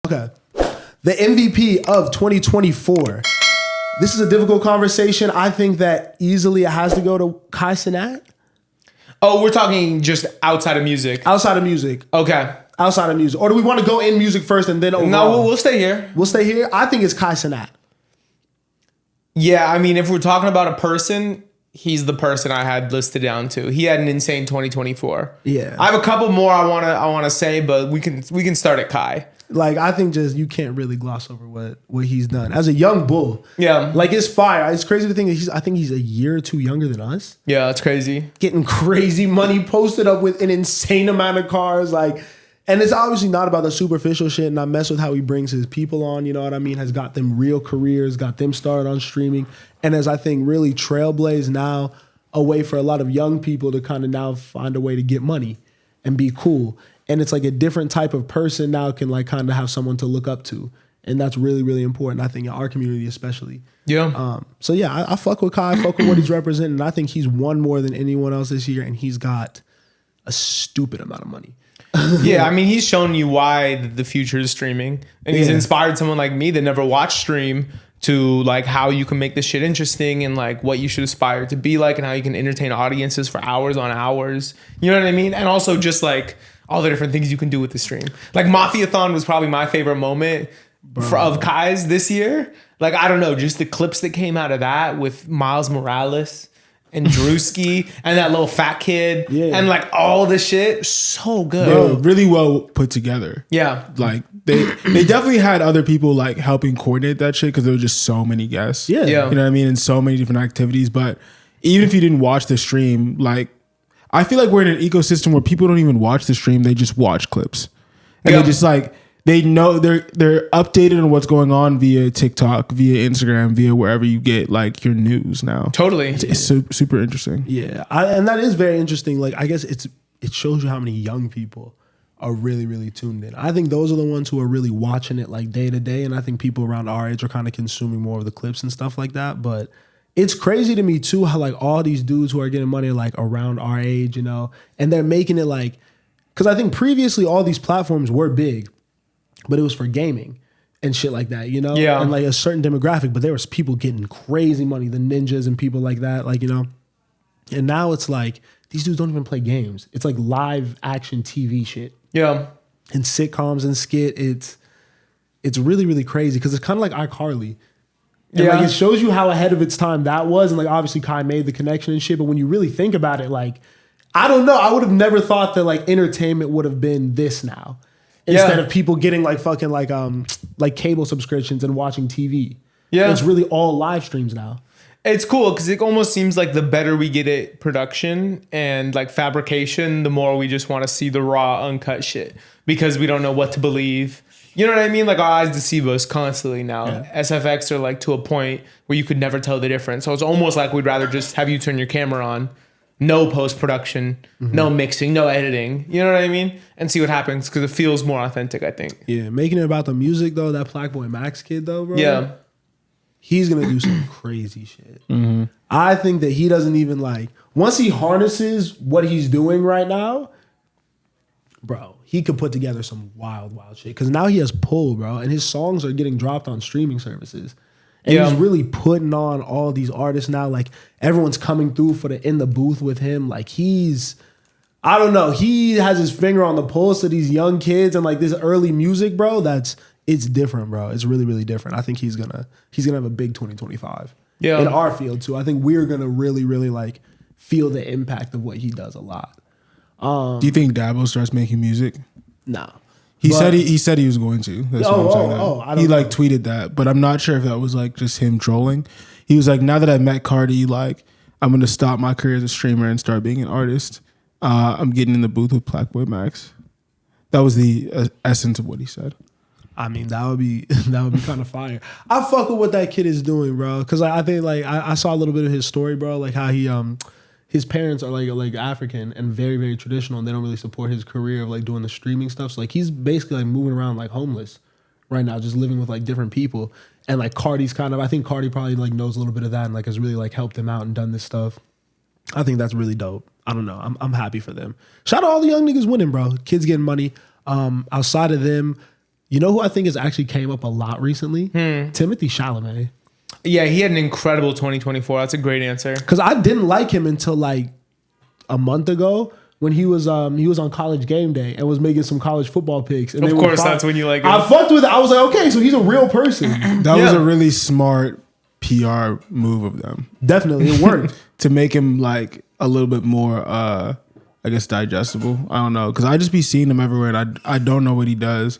Okay. The MVP of 2024. This is a difficult conversation. I think that easily it has to go to Kai Cenat. Oh, we're talking just outside of music. Outside of music. Okay. Outside of music. Or do we want to go in music first and then overall? No, we'll stay here. We'll stay here. I think it's Kai Cenat. Yeah, I mean, if we're talking about a person, he's the person I had listed down to. He had an insane 2024. Yeah. I have a couple more I wanna say, but we can start at Kai. Like, I think just you can't really gloss over what he's done as a young bull. Yeah. Like, it's fire. It's crazy to think that I think he's a year or two younger than us. Yeah, that's crazy. Getting crazy money, posted up with an insane amount of cars. Like, and it's obviously not about the superficial shit, and I mess with how he brings his people on, you know what I mean? Has got them real careers, got them started on streaming, and as I think really trailblaze now a way for a lot of young people to kind of now find a way to get money and be cool. And it's like a different type of person now can like kind of have someone to look up to. And that's really, really important, I think, in our community especially. Yeah. So yeah, I fuck with Kai, I fuck with what he's representing. And I think he's won more than anyone else this year, and he's got a stupid amount of money. Yeah, I mean, he's shown you why the future is streaming. And he's inspired someone like me that never watched stream to like how you can make this shit interesting and like what you should aspire to be like and how you can entertain audiences for hours on hours. You know what I mean? And also just like all the different things you can do with the stream. Like Mafiathon was probably my favorite moment of Kai's this year. Like, I don't know, just the clips that came out of that with Miles Morales and Drewski and that little fat kid and like all the shit. So good. They were really well put together. Yeah. Like they definitely had other people like helping coordinate that shit because there were just so many guests. Yeah. Yeah. You know what I mean? And so many different activities. But even if you didn't watch the stream, like I feel like we're in an ecosystem where people don't even watch the stream, they just watch clips. And they just like they know they're updated on what's going on via TikTok, via Instagram, via wherever you get like your news now. Totally. It's super interesting. Yeah, and that is very interesting. Like, I guess it shows you how many young people are really, really tuned in. I think those are the ones who are really watching it like day to day, and I think people around our age are kind of consuming more of the clips and stuff like that. But it's crazy to me too how like all these dudes who are getting money are like around our age, you know, and they're making it like, because I think previously all these platforms were big, but it was for gaming and shit like that, you know? Yeah. And like a certain demographic, but there was people getting crazy money, the ninjas and people like that, like, you know? And now it's like, these dudes don't even play games. It's like live action TV shit. Yeah. And sitcoms and skit. It's really, really crazy because it's kind of like iCarly. And like it shows you how ahead of its time that was. And like obviously Kai made the connection and shit, but when you really think about it, like, I don't know, I would have never thought that like entertainment would have been this now. Instead of people getting like fucking like cable subscriptions and watching TV. Yeah. It's really all live streams now. It's cool because it almost seems like the better we get at production and like fabrication, the more we just want to see the raw, uncut shit because we don't know what to believe. You know what I mean? Like our eyes deceive us constantly now. Yeah. SFX are like to a point where you could never tell the difference. So it's almost like we'd rather just have you turn your camera on, no post-production, no mixing, no editing. You know what I mean? And see what happens because it feels more authentic, I think. Yeah, making it about the music though, that Plaque Max kid though, bro. Yeah. He's going to do some crazy shit. I think that he doesn't even like, once he harnesses what he's doing right now, bro, he could put together some wild, wild shit. Because now he has pull, bro. And his songs are getting dropped on streaming services. And he's really putting on all these artists now. Like, everyone's coming through for the in the booth with him. Like, I don't know. He has his finger on the pulse of these young kids and like this early music, bro. It's different, bro. It's really, really different. I think he's gonna have a big 2025. Yeah. In our field too. I think we're gonna really, really like feel the impact of what he does a lot. Do you think Dabo starts making music? No. He said he was going to. That's what I'm saying. I don't he like know. tweeted that, but I'm not sure if that was like just him trolling. He was like, now that I met Cardi, like I'm gonna stop my career as a streamer and start being an artist. I'm getting in the booth with Plaque Max. That was the essence of what he said. I mean, that would be kind of fire. I fuck with what that kid is doing, bro. Because I think like I saw a little bit of his story, bro. Like how he his parents are like African and very, very traditional, and they don't really support his career of like doing the streaming stuff. So like he's basically like moving around like homeless right now, just living with like different people. And like Cardi's I think Cardi probably like knows a little bit of that and like has really like helped him out and done this stuff. I think that's really dope. I don't know. I'm happy for them. Shout out all the young niggas winning, bro. Kids getting money. Outside of them, You know who I think has actually came up a lot recently? Timothy Chalamet. Yeah, he had an incredible 2024. That's a great answer. Because I didn't like him until like a month ago when he was on College Game Day and was making some college football picks. And Of course, that's when you like him. I fucked with it. I was like, okay, so he's a real person. That was a really smart PR move of them. Definitely, it worked. To make him like a little bit more, I guess, digestible. I don't know. Because I just be seeing him everywhere and I don't know what he does.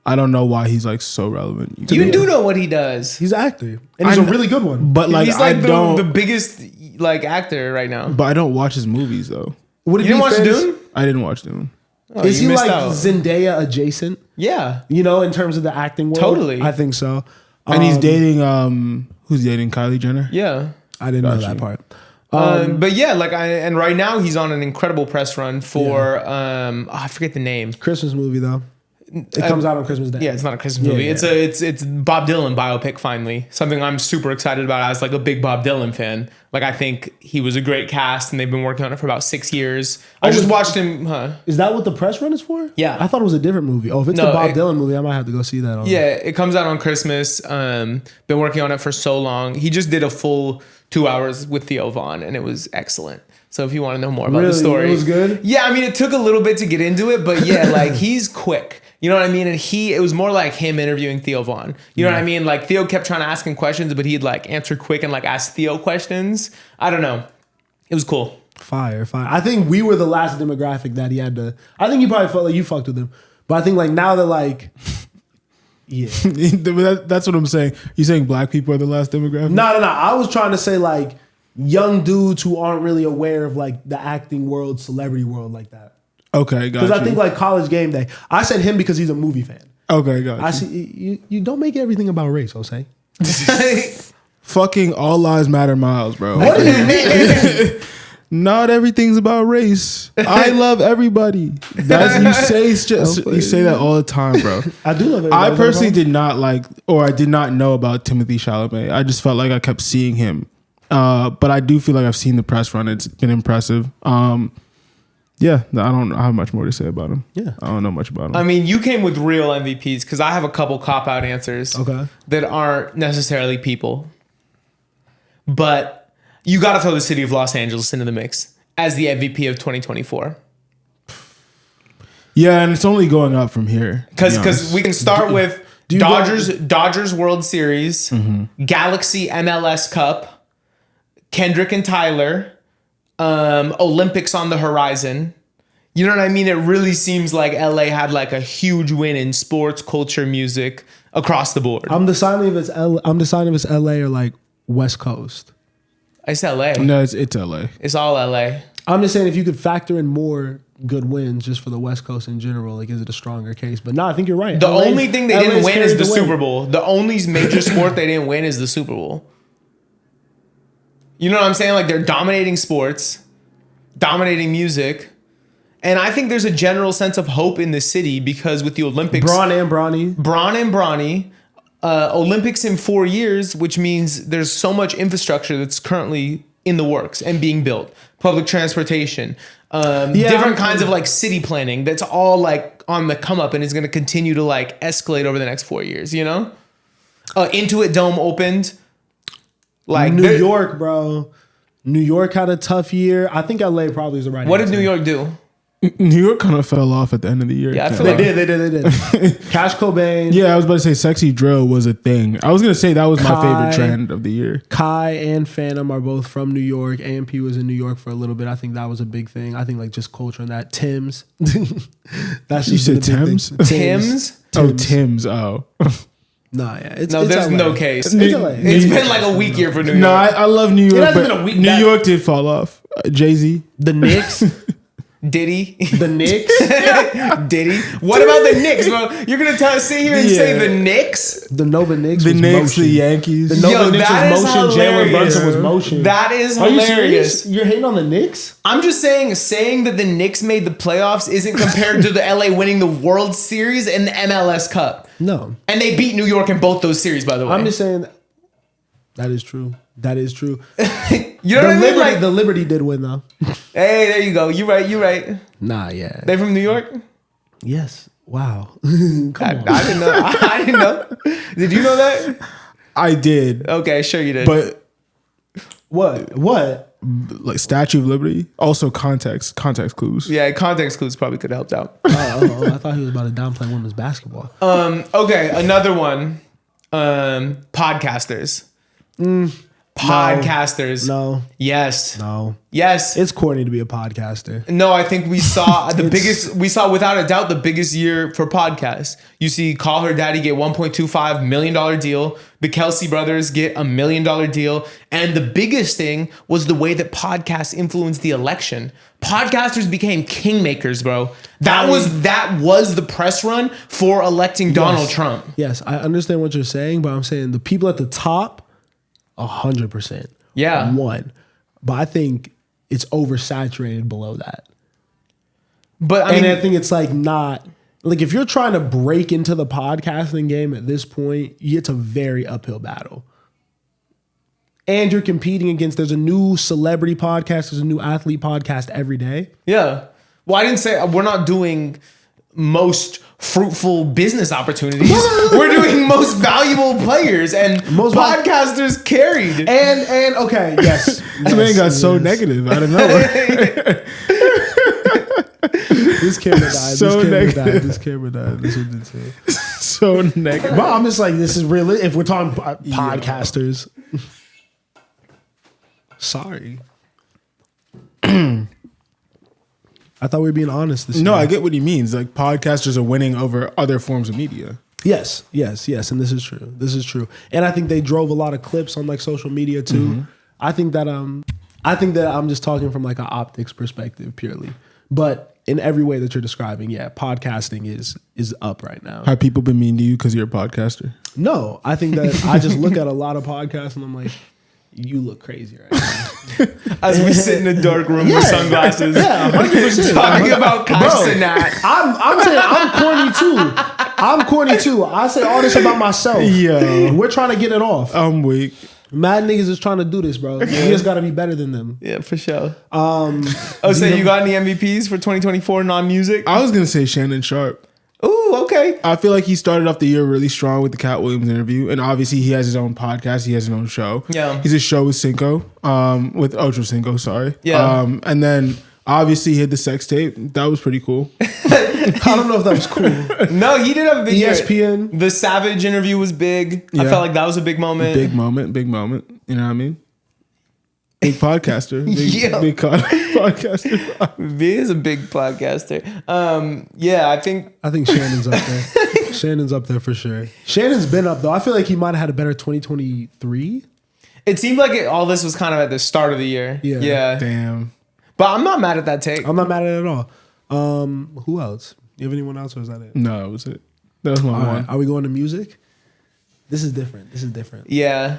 I don't know why he's like so relevant. You do know what he does. He's an actor. And he's a really good one. But like, He's like I don't. the biggest like actor right now. But I don't watch his movies though. Would it You didn't be watch fair to- Dune? I didn't watch Dune. Oh, Is you he missed like out. Zendaya adjacent? Yeah. You know, in terms of the acting world? Totally. I think so. And he's dating. Who's dating Kylie Jenner? Yeah. I didn't know Gotcha. that part. But yeah, like and right now he's on an incredible press run for I forget the name. Christmas movie though. It comes out on Christmas Day. Yeah, it's not a Christmas movie. yeah. It's Bob Dylan biopic finally. Something I'm super excited about as like a big Bob Dylan fan. Like I think he was a great cast and they've been working on it for about 6 years. I just watched him, Is that what the press run is for? Yeah. I thought it was a different movie. Oh, if it's No, the Bob it- Dylan movie, I might have to go see that. Yeah, it comes out on Christmas. Been working on it for so long. He just did a full 2 hours with Theo Vaughn and it was excellent. So if you want to know more about the Really? story. It was good? Yeah, I mean it took a little bit to get into it, but yeah, like he's quick. You know what I mean? And it was more like him interviewing Theo Vaughn. You know what I mean? Like Theo kept trying to ask him questions, but he'd like answer quick and like ask Theo questions. I don't know. It was cool. Fire. I think we were the last demographic that he had to. I think you probably felt like you fucked with him, but I think like now they're like, yeah. That's what I'm saying. You saying black people are the last demographic? No. I was trying to say like young dudes who aren't really aware of like the acting world, celebrity world like that. Okay, got Because you. I think like College Game Day. I said him because he's a movie fan. Okay, got you. I see you don't make everything about race, Jose. Fucking all lives matter, Miles, bro. What do you mean? Not everything's about race. I love everybody. That's you say that all the time, bro. I do love it. I personally did not like, or I did not know about Timothy Chalamet. I just felt like I kept seeing him. But I do feel like I've seen the press run. It's been impressive. Yeah, I don't have much more to say about him. Yeah. I don't know much about him. I mean, you came with real MVPs because I have a couple cop-out answers that aren't necessarily people. But you got to throw the city of Los Angeles into the mix as the MVP of 2024. Yeah, and it's only going up from here. Because we can start with Dodgers World Series, Galaxy MLS Cup, Kendrick and Tyler, Olympics on the horizon. You know what I mean? It really seems like LA had like a huge win in sports, culture, music across the board. I'm deciding if it's LA or like West Coast. It's LA. No, it's LA. It's all LA. I'm just saying if you could factor in more good wins just for the West Coast in general, like is it a stronger case? But no, I think you're right. The only thing they didn't LA's win is carried the way. Super Bowl. The only major sport they didn't win is the Super Bowl. You know what I'm saying? Like they're dominating sports, dominating music. And I think there's a general sense of hope in the city because with the Olympics, Braun and Bronny. Olympics in 4 years, which means there's so much infrastructure that's currently in the works and being built. Public transportation, different kinds of like city planning. That's all like on the come up and is going to continue to like escalate over the next 4 years. You know, Intuit Dome opened. Like New York, bro. New York had a tough year. I think LA probably is the right What answer. did New York do? New York kind of fell off at the end of the year. Yeah, I feel They like did. Cash Cobain, Yeah, I was about to say Sexy Drill was a thing. I was going to say that was my Kai. favorite trend of the year. Kai and Phantom are both from New York. AMP was in New York for a little bit. I think that was a big thing. I think like just culture and that. Tim's. That's You just said been a big Tim's? thing. Tim's. Oh, Tim's. Oh. Nah, yeah. It's There's LA. no case. It's LA. It's been like a weak year for New York. No, I love New York, hasn't been but a week New that- York did fall off. Jay-Z. The Knicks. Diddy. The Knicks. Diddy. What about the Knicks, bro? You're gonna sit here and say the Knicks? The Nova Knicks. The was Knicks, motion. the Yankees. The Nova Yo, Knicks that was is motion. Jalen hilarious. Brunson was motion. That is Are you hilarious. serious? You're hating on the Knicks? I'm just saying that the Knicks made the playoffs isn't compared to the LA winning the World Series and the MLS Cup. No. And they beat New York in both those series, by the way. I'm just saying that is true. That is true. you know what I mean? Like, The Liberty did win though. hey, there you go. You're right. Nah, yeah. They from New York? Yes. Wow. Come on. I didn't know. I didn't know. Did you know that? I did, Okay, sure you did. but What? like Statue of Liberty, also context clues. yeah, context clues probably could have helped out. I thought he was about to downplay women's basketball. Okay, another one. Podcasters. Podcasters. No. Yes. No. Yes. It's corny to be a podcaster. No, I think we saw we saw without a doubt the biggest year for podcasts. You see Call Her Daddy get $1.25 million deal. The Kelsey brothers get $1 million deal. And the biggest thing was the way that podcasts influenced the election. Podcasters became kingmakers, bro. That was the press run for electing Donald Trump. Yes, I understand what you're saying, but I'm saying the people at the top, 100%. Yeah. One. But I think it's oversaturated below that. But I mean, I think it's like not like if you're trying to break into the podcasting game at this point, it's a very uphill battle. And you're competing against, there's a new celebrity podcast, there's a new athlete podcast every day. yeah. Well, I didn't say we're not doing most fruitful business opportunities. We're doing most valuable players, and most podcasters carried. And okay, yes. This man got so negative out of nowhere. This camera died. So negative. This camera died. This was insane. So negative. But I'm just like, this is really, if we're talking podcasters. Sorry. I thought we were being honest this No, year. I get what he means. Like podcasters are winning over other forms of media. Yes, and this is true. This is true. And I think they drove a lot of clips on like social media too. Mm-hmm. I think that I'm just talking from like an optics perspective purely. But in every way that you're describing, yeah, podcasting is up right now. Have people been mean to you because you're a podcaster? No, I think that I just look at a lot of podcasts and I'm like, you look crazy right now. As we sit in a dark room with sunglasses, Yeah, 100%. talking about Kai Cenat. I'm saying I'm corny too. I say all this about myself. Yeah. We're trying to get it off. I'm weak. Mad niggas is trying to do this, bro. We just got to be better than them. Yeah, for sure. So you got any MVPs for 2024 non-music? I was gonna say Shannon Sharp. Ooh, okay. I feel like he started off the year really strong with the Cat Williams interview, and obviously he has his own podcast. He has his own show. Yeah. He's a show with Cinco, with Ocho Cinco. Sorry. Yeah. And then obviously he had the sex tape. That was pretty cool. I don't know if that was cool. No, he did have a big year. ESPN. The Savage interview was big. I Yeah. felt like that was a big moment. Big moment. You know what I mean? Big podcaster. Yeah. Big podcaster. He is a big podcaster. Yeah, I think Shannon's up there. Shannon's up there for sure. Shannon's been up though. I feel like he might have had a better 2023. it seemed like all this was kind of at the start of the year. Yeah. Yeah. Damn. But I'm not mad at that take. I'm not mad at it at all. Who else? You have anyone else or is that it? No, that was it. That was my All one. right. Are we going to music? This is different. Yeah.